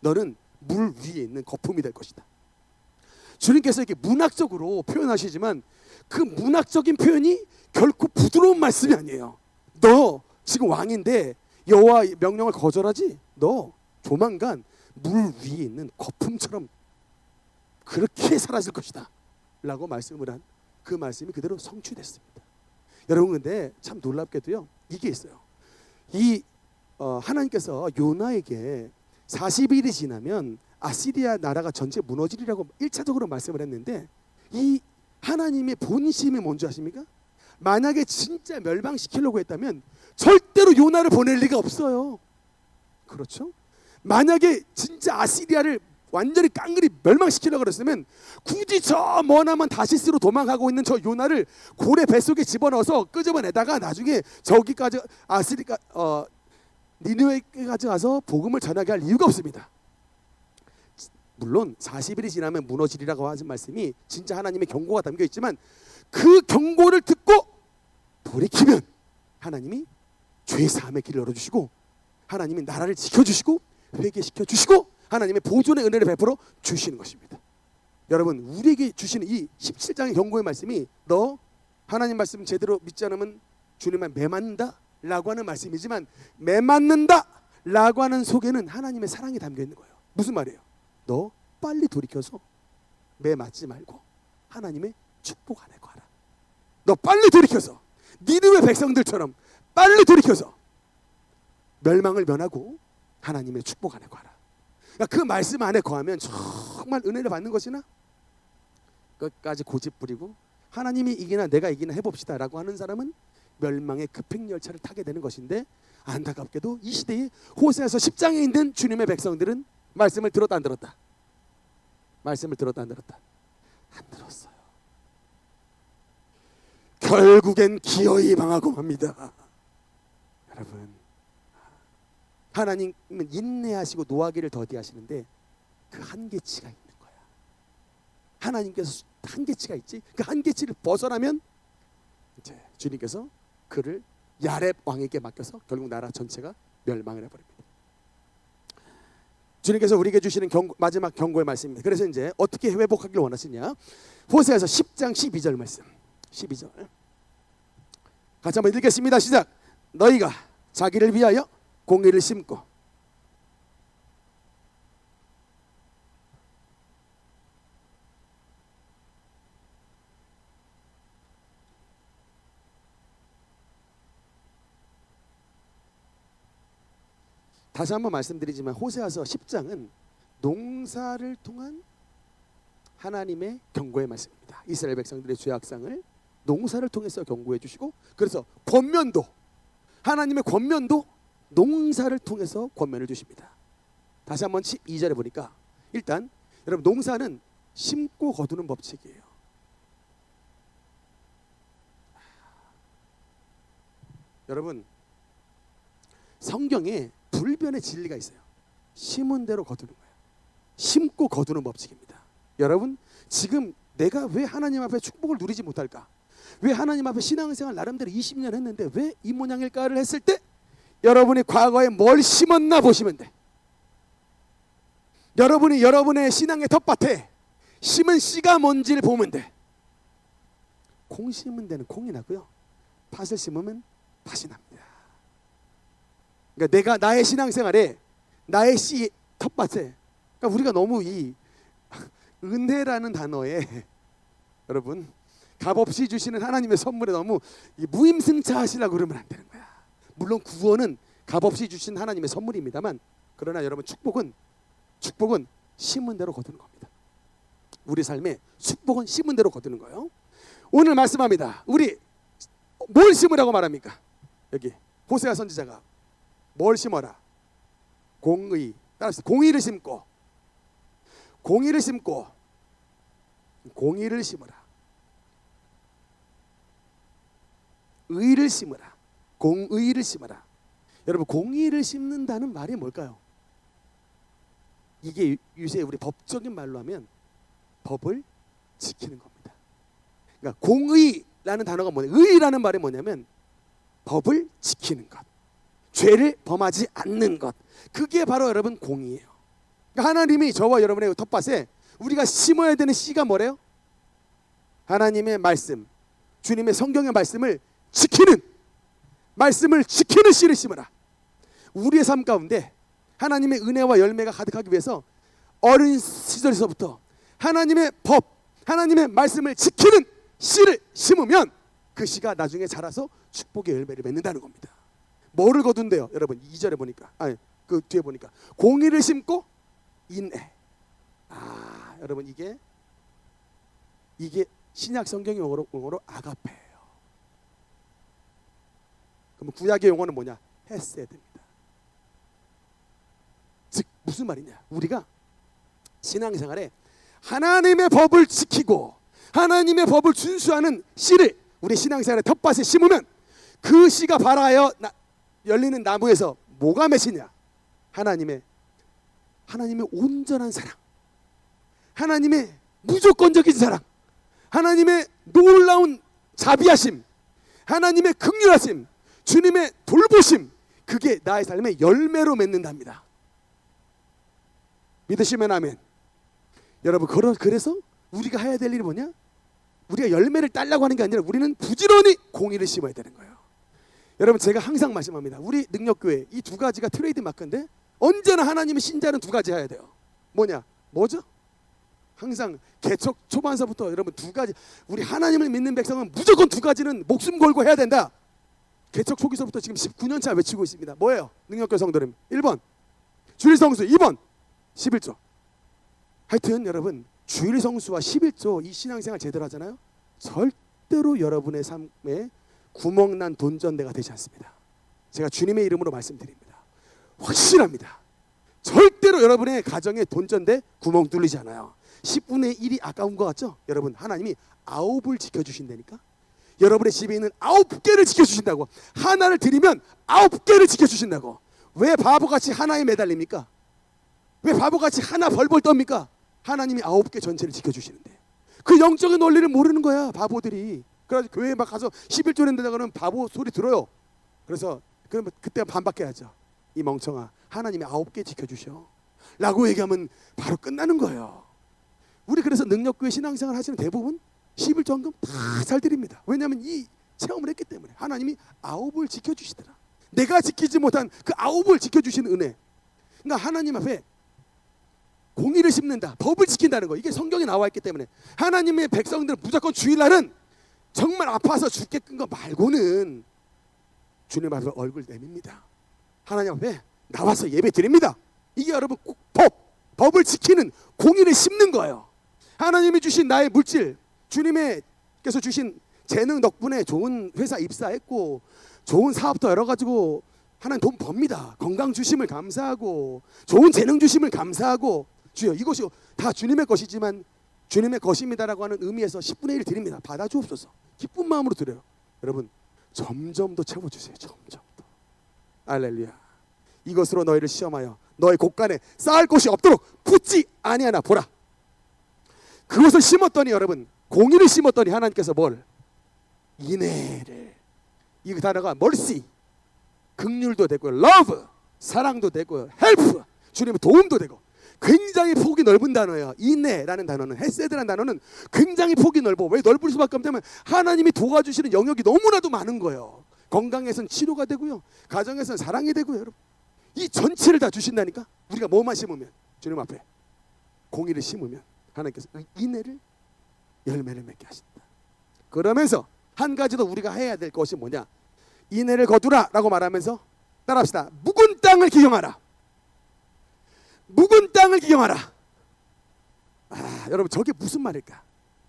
너는 물 위에 있는 거품이 될 것이다. 주님께서 이렇게 문학적으로 표현하시지만 그 문학적인 표현이 결코 부드러운 말씀이 아니에요. 너 지금 왕인데 여호와의 명령을 거절하지? 너 조만간 물 위에 있는 거품처럼 그렇게 사라질 것이다 라고 말씀을 한 그 말씀이 그대로 성취됐습니다. 여러분 근데 참 놀랍게도요 이게 있어요. 하나님께서 요나에게 40일이 지나면 아시리아 나라가 전체 무너지리라고 1차적으로 말씀을 했는데 이 하나님의 본심이 뭔지 아십니까? 만약에 진짜 멸망시키려고 했다면 절대로 요나를 보낼 리가 없어요. 그렇죠? 만약에 진짜 아시리아를 완전히 깡그리 멸망시키려고 그랬으면 굳이 저 머나먼 다시스로 도망가고 있는 저 요나를 고래 뱃속에 집어넣어서 끄집어내다가 나중에 저기까지 니느웨까지 가서 복음을 전하게 할 이유가 없습니다. 물론 40일이 지나면 무너지리라고 하신 말씀이 진짜 하나님의 경고가 담겨 있지만 그 경고를 듣고 돌이키면 하나님이 죄 사함의 길을 열어주시고 하나님이 나라를 지켜주시고 회개시켜 주시고 하나님의 보존의 은혜를 베풀어 주시는 것입니다. 여러분 우리에게 주시는 이 17장의 경고의 말씀이 너 하나님 말씀 제대로 믿지 않으면 주님만 매맞는다 라고 하는 말씀이지만 매맞는다 라고 하는 속에는 하나님의 사랑이 담겨 있는 거예요. 무슨 말이에요? 너 빨리 돌이켜서 매맞지 말고 하나님의 축복 안에 가라. 너 빨리 돌이켜서 니느웨 백성들처럼 빨리 돌이켜서 멸망을 면하고 하나님의 축복 안에 가라. 그 말씀 안에 거하면 정말 은혜를 받는 것이나 끝까지 고집 부리고 하나님이 이기나 내가 이기나 해봅시다 라고 하는 사람은 멸망의 급행열차를 타게 되는 것인데 안타깝게도 이 시대에 호세아서 10장에 있는 주님의 백성들은 말씀을 들었다 안 들었다? 말씀을 들었다 안 들었다? 안 들었어요. 결국엔 기어이 망하고 맙니다. 여러분 하나님은 인내하시고 노하기를 더디하시는데 그 한계치가 있는 거야. 하나님께서 한계치가 있지. 그 한계치를 벗어나면 이제 주님께서 그를 야렙 왕에게 맡겨서 결국 나라 전체가 멸망을 해버립니다. 주님께서 우리에게 주시는 마지막 경고의 말씀입니다. 그래서 이제 어떻게 회복하길 원하시냐? 호세아서 10장 12절 말씀. 12절 같이 한번 읽겠습니다. 시작. 너희가 자기를 위하여 공의를 심고 다시 한번 말씀드리지만 호세아서 10장은 농사를 통한 하나님의 경고의 말씀입니다. 이스라엘 백성들의 죄악상을 농사를 통해서 경고해 주시고, 그래서 권면도, 하나님의 권면도 농사를 통해서 권면을 주십니다. 다시 한번 12절에 보니까 일단 여러분 농사는 심고 거두는 법칙이에요. 여러분 성경에 불변의 진리가 있어요. 심은 대로 거두는 거예요. 심고 거두는 법칙입니다. 여러분 지금 내가 왜 하나님 앞에 축복을 누리지 못할까? 왜 하나님 앞에 신앙생활 나름대로 20년 했는데 왜 이 모양일까를 했을 때 여러분이 과거에 뭘 심었나 보시면 돼. 여러분이 여러분의 신앙의 텃밭에 심은 씨가 뭔지를 보면 돼. 콩 심은 데는 콩이 나고요, 팥을 심으면 팥이 납니다. 그러니까 내가 나의 신앙생활에 나의 씨 텃밭에, 그러니까 우리가 너무 이 은혜라는 단어에 여러분 값없이 주시는 하나님의 선물에 너무 무임승차하시려고 그러면 안 되는 거야. 물론 구원은 값없이 주신 하나님의 선물입니다만, 그러나 여러분 축복은 심은 대로 거두는 겁니다. 우리 삶에 축복은 심은 대로 거두는 거예요. 오늘 말씀합니다. 우리 뭘 심으라고 말합니까? 여기 호세아 선지자가 뭘 심어라? 공의. 따라서 공의를 심고, 공의를 심고, 공의를 심어라. 의를 심어라. 공의를 심어라. 여러분 공의를 심는다는 말이 뭘까요? 이게 요새 우리 법적인 말로 하면 법을 지키는 겁니다. 그러니까 공의라는 단어가 뭐냐? 의라는 말이 뭐냐면 법을 지키는 것, 죄를 범하지 않는 것, 그게 바로 여러분 공의예요. 그러니까 하나님이 저와 여러분의 텃밭에 우리가 심어야 되는 씨가 뭐래요? 하나님의 말씀, 주님의 성경의 말씀을 지키는, 말씀을 지키는 씨를 심어라. 우리의 삶 가운데 하나님의 은혜와 열매가 가득하기 위해서 어린 시절에서부터 하나님의 법, 하나님의 말씀을 지키는 씨를 심으면 그 씨가 나중에 자라서 축복의 열매를 맺는다는 겁니다. 뭐를 거둔대요? 여러분 2절에 보니까, 아니 그 뒤에 보니까 공의를 심고 인애. 여러분 이게 신약 성경 용어로 아가페예요. 그럼 구약의 용어는 뭐냐? 헤세드입니다. 즉 무슨 말이냐? 우리가 신앙생활에 하나님의 법을 지키고 하나님의 법을 준수하는 씨를 우리 신앙생활의 텃밭에 심으면 그 씨가 발하여 열리는 나무에서 뭐가 맺히냐? 하나님의 온전한 사랑, 하나님의 무조건적인 사랑, 하나님의 놀라운 자비하심, 하나님의 긍휼하심, 주님의 돌보심, 그게 나의 삶의 열매로 맺는답니다. 믿으시면 아멘. 여러분 그래서 우리가 해야 될 일이 뭐냐? 우리가 열매를 따려고 하는 게 아니라 우리는 부지런히 공의를 심어야 되는 거예요. 여러분 제가 항상 말씀합니다. 우리 능력교회 이 두 가지가 트레이드 마크인데 언제나 하나님의 신자는 두 가지 해야 돼요. 뭐죠? 항상 개척 초반서부터 여러분 두 가지, 우리 하나님을 믿는 백성은 무조건 두 가지는 목숨 걸고 해야 된다. 개척 초기서부터 지금 19년차 외치고 있습니다. 뭐예요? 능력교회 성도님 1번 주일 성수, 2번 11조. 하여튼 여러분 주일 성수와 11조 이 신앙생활 제대로 하잖아요. 절대로 여러분의 삶에 구멍난 돈전대가 되지 않습니다. 제가 주님의 이름으로 말씀드립니다. 확실합니다. 절대로 여러분의 가정에 돈전대 구멍 뚫리지 않아요. 10분의 1이 아까운 것 같죠? 여러분 하나님이 9을 지켜주신다니까. 여러분의 집에 있는 9개를 지켜주신다고. 하나를 드리면 9개를 지켜주신다고. 왜 바보같이 하나에 매달립니까? 왜 바보같이 하나 벌벌 떱니까? 하나님이 9개 전체를 지켜주시는데 그 영적인 원리를 모르는 거야 바보들이. 그래서 교회에 막 가서 11조 낸다가는 바보 소리 들어요. 그래서 그러면 그때 반박해야죠. 이 멍청아, 하나님이 9개 지켜주셔 라고 얘기하면 바로 끝나는 거예요. 우리 그래서 능력교회 신앙생활 하시는 대부분 11조헌금 다 잘 드립니다. 왜냐하면 이 체험을 했기 때문에. 하나님이 9을 지켜주시더라. 내가 지키지 못한 그 9을 지켜주시는 은혜. 그러니까 하나님 앞에 공의를 심는다, 법을 지킨다는 거, 이게 성경에 나와 있기 때문에 하나님의 백성들은 무조건 주일날은 정말 아파서 죽겠는 거 말고는 주님 앞에 얼굴 내밉니다. 하나님 앞에 나와서 예배 드립니다. 이게 여러분 법을 지키는, 공의를 심는 거예요. 하나님이 주신 나의 물질, 주님께서 주신 재능 덕분에 좋은 회사 입사했고 좋은 사업도 열어가지고 하나님 돈 법니다. 건강 주심을 감사하고 좋은 재능 주심을 감사하고, 주여 이것이 다 주님의 것이지만 주님의 것입니다라고 하는 의미에서 10분의 1 드립니다. 받아주옵소서. 기쁜 마음으로 드려요. 여러분 점점 더 채워주세요. 점점 더. 할렐루야. 이것으로 너희를 시험하여 너희 곳간에 쌓을 곳이 없도록 붙지 아니하나 보라. 그것을 심었더니 여러분, 공의를 심었더니 하나님께서 뭘? 인애를. 이 단어가 mercy, 긍휼도 되고 love, 사랑도 되고 help, 주님의 도움도 되고, 굉장히 폭이 넓은 단어예요. 인애라는 단어는, 헤세드라는 단어는 굉장히 폭이 넓어. 왜 넓을 수밖에 없냐면 하나님이 도와주시는 영역이 너무나도 많은 거예요. 건강에선 치료가 되고요, 가정에선 사랑이 되고요. 여러분 이 전체를 다 주신다니까. 우리가 뭐만 심으면, 주님 앞에 공의를 심으면 하나님께서 인애를 열매를 맺게 하신다. 그러면서 한 가지 더 우리가 해야 될 것이 뭐냐? 인애를 거두라 라고 말하면서 따라합시다. 묵은 땅을 기경하라. 묵은 땅을 기경하라. 여러분 저게 무슨 말일까?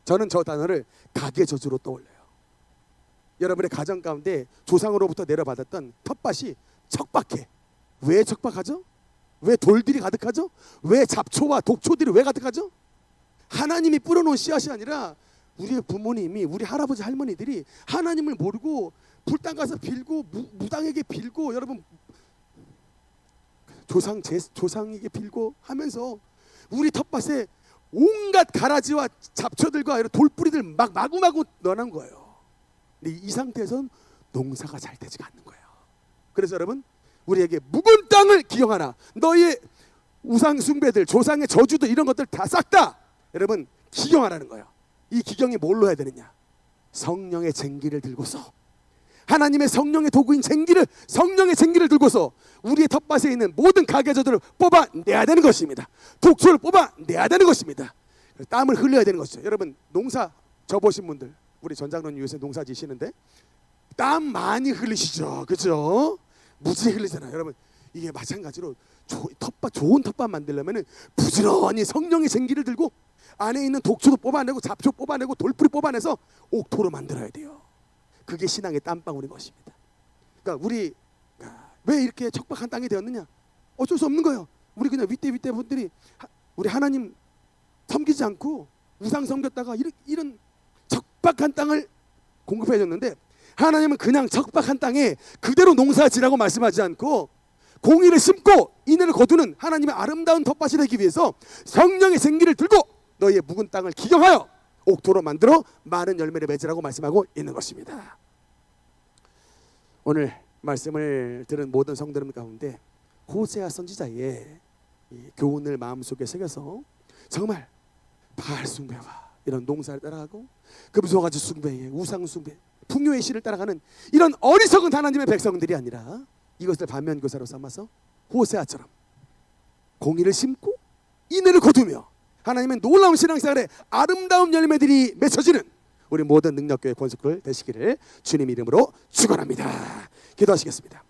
저는 저 단어를 가계 저주로 떠올려요. 여러분의 가정 가운데 조상으로부터 내려받았던 텃밭이 척박해. 왜 척박하죠? 왜 돌들이 가득하죠? 왜 잡초와 독초들이 왜 가득하죠? 하나님이 뿌려놓은 씨앗이 아니라 우리의 부모님이, 우리 할아버지 할머니들이 하나님을 모르고 불당 가서 빌고 무당에게 빌고, 여러분 조상에게 빌고 하면서 우리 텃밭에 온갖 가라지와 잡초들과 이런 돌뿌리들 막 마구마구 넣어놓은 거예요. 근데 이 상태에서는 농사가 잘 되지가 않는 거예요. 그래서 여러분 우리에게 묵은 땅을 기경하라. 너희의 우상 숭배들, 조상의 저주들, 이런 것들 다 싹 다 여러분 기경하라는 거예요. 이 기경이 뭘로 해야 되느냐? 성령의 쟁기를 들고서, 하나님의 성령의 도구인 쟁기를, 성령의 쟁기를 들고서 우리의 텃밭에 있는 모든 가계저들을 뽑아내야 되는 것입니다. 독초를 뽑아내야 되는 것입니다. 땀을 흘려야 되는 것이죠. 여러분 농사 져보신 분들, 우리 전장로님 요새 농사 지시는데 땀 많이 흘리시죠? 그렇죠? 무지 흘리잖아요. 여러분 이게 마찬가지로 좋은 텃밭 만들려면 부지런히 성령의 쟁기를 들고 안에 있는 독초도 뽑아내고 잡초 뽑아내고 돌뿌리 뽑아내서 옥토로 만들어야 돼요. 그게 신앙의 땀방울인 것입니다. 그러니까 우리 왜 이렇게 척박한 땅이 되었느냐? 어쩔 수 없는 거예요. 우리 그냥 윗대 분들이 우리 하나님 섬기지 않고 우상 섬겼다가 이런 척박한 땅을 공급해 줬는데, 하나님은 그냥 척박한 땅에 그대로 농사지라고 말씀하지 않고 공의를 심고 인애를 거두는 하나님의 아름다운 텃밭이 되기 위해서 성령의 쟁기를 들고 너희의 묵은 땅을 기경하여 옥토로 만들어 많은 열매를 맺으라고 말씀하고 있는 것입니다. 오늘 말씀을 들은 모든 성도들 가운데 호세아 선지자의 이 교훈을 마음속에 새겨서 정말 바알 숭배와 이런 농사를 따라가고 금송아지 숭배에 우상 숭배, 풍요의 신을 따라가는 이런 어리석은 하나님의 백성들이 아니라 이것을 반면교사로 삼아서 호세아처럼 공의를 심고 인애를 거두며 하나님의 놀라운 신앙생활에 아름다운 열매들이 맺혀지는 우리 모든 능력교회 권속들 되시기를 주님 이름으로 축원합니다. 기도하시겠습니다.